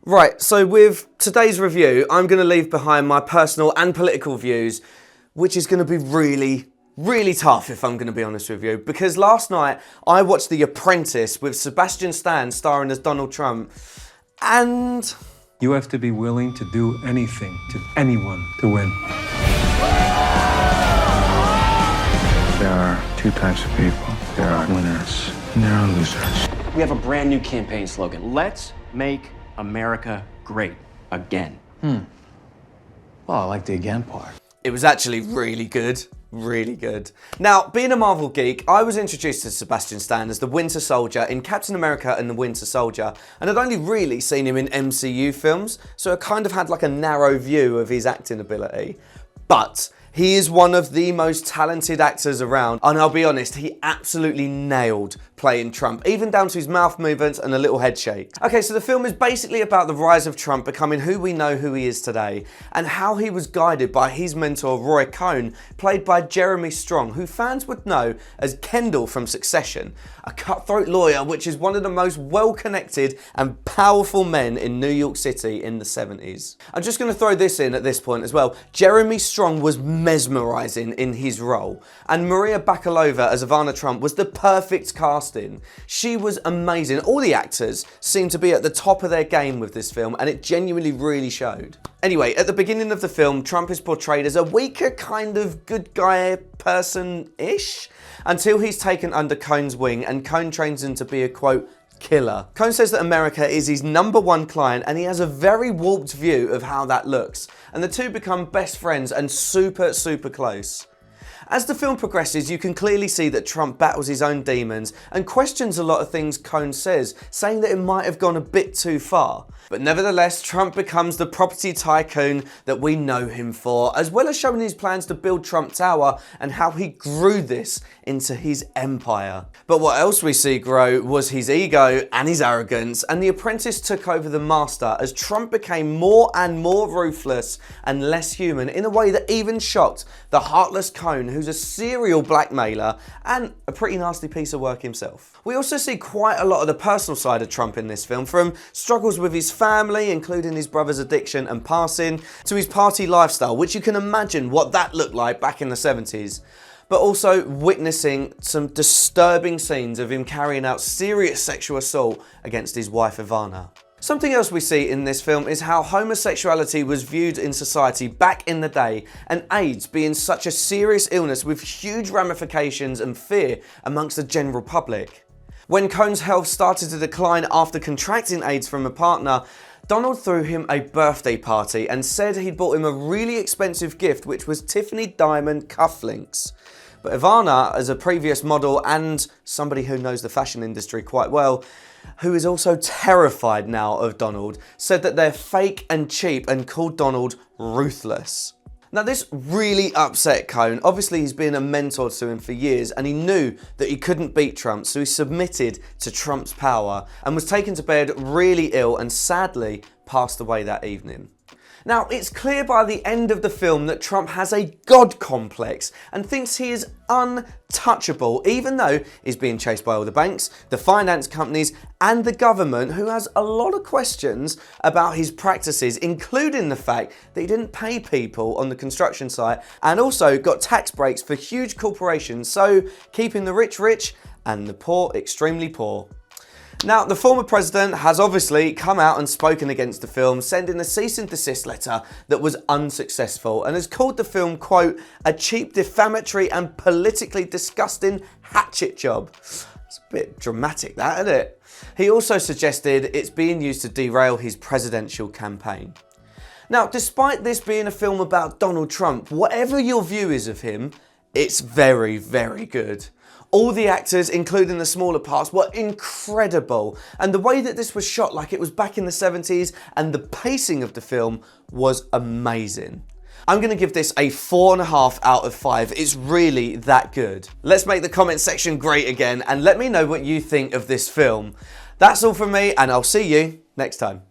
Right, so with today's review, I'm going to leave behind my personal and political views, which is going to be really tough if I'm going to be honest with you, because last night I watched The Apprentice with Sebastian Stan starring as Donald Trump, and... You have to be willing to do anything to anyone to win. There are two types of people. There are winners and there are losers. We have a brand new campaign slogan. Let's make America great again. Well, I like the again part. It was actually really good. Really good. Now, being a Marvel geek, I was introduced to Sebastian Stan as the Winter Soldier in Captain America and the Winter Soldier, and I'd only really seen him in MCU films, so I kind of had like a narrow view of his acting ability. But he is one of the most talented actors around, and I'll be honest, he absolutely nailed playing Trump, even down to his mouth movements and a little head shake. Okay, so the film is basically about the rise of Trump becoming who we know who he is today, and how he was guided by his mentor Roy Cohn, played by Jeremy Strong, who fans would know as Kendall from Succession, a cutthroat lawyer which is one of the most well-connected and powerful men in New York City in the 70s. I'm just going to throw this in at this point as well. Jeremy Strong was mesmerising in his role, and Maria Bakalova as Ivana Trump was the perfect casting. She was amazing. All the actors seemed to be at the top of their game with this film, and it genuinely really showed. Anyway, at the beginning of the film, Trump is portrayed as a weaker kind of good guy person-ish, until he's taken under Cohn's wing and Cohn trains him to be a, quote, killer. Cohn says that America is his #1 client, and he has a very warped view of how that looks, and the two become best friends and super close. As the film progresses, you can clearly see that Trump battles his own demons and questions a lot of things Cohn says, saying that it might have gone a bit too far. But nevertheless, Trump becomes the property tycoon that we know him for, as well as showing his plans to build Trump Tower and how he grew this into his empire. But what else we see grow was his ego and his arrogance, and The Apprentice took over the master as Trump became more and more ruthless and less human in a way that even shocked the heartless Cohn, who's a serial blackmailer and a pretty nasty piece of work himself. We also see quite a lot of the personal side of Trump in this film, from struggles with his family, including his brother's addiction and passing, to his party lifestyle, which you can imagine what that looked like back in the 70s. But also witnessing some disturbing scenes of him carrying out serious sexual assault against his wife Ivana. Something else we see in this film is how homosexuality was viewed in society back in the day, and AIDS being such a serious illness with huge ramifications and fear amongst the general public. When Cohn's health started to decline after contracting AIDS from a partner, Donald threw him a birthday party and said he'd bought him a really expensive gift, which was Tiffany diamond cufflinks. But Ivana, as a previous model and somebody who knows the fashion industry quite well, who is also terrified now of Donald, said that they're fake and cheap and called Donald ruthless. Now this really upset Cohn. Obviously he's been a mentor to him for years, and he knew that he couldn't beat Trump, so he submitted to Trump's power and was taken to bed really ill and sadly passed away that evening. Now, it's clear by the end of the film that Trump has a God complex and thinks he is untouchable, even though he's being chased by all the banks, the finance companies, and the government, who has a lot of questions about his practices, including the fact that he didn't pay people on the construction site and also got tax breaks for huge corporations, so keeping the rich rich and the poor extremely poor. Now, the former president has obviously come out and spoken against the film, sending a cease and desist letter that was unsuccessful, and has called the film, quote, a cheap, defamatory and politically disgusting hatchet job. It's a bit dramatic, that, isn't it? He also suggested it's being used to derail his presidential campaign. Now, despite this being a film about Donald Trump, whatever your view is of him, it's very good. All the actors, including the smaller parts, were incredible, and the way that this was shot like it was back in the 70s and the pacing of the film was amazing. I'm going to give this a 4.5 out of 5. It's really that good. Let's make the comment section great again and let me know what you think of this film. That's all from me, and I'll see you next time.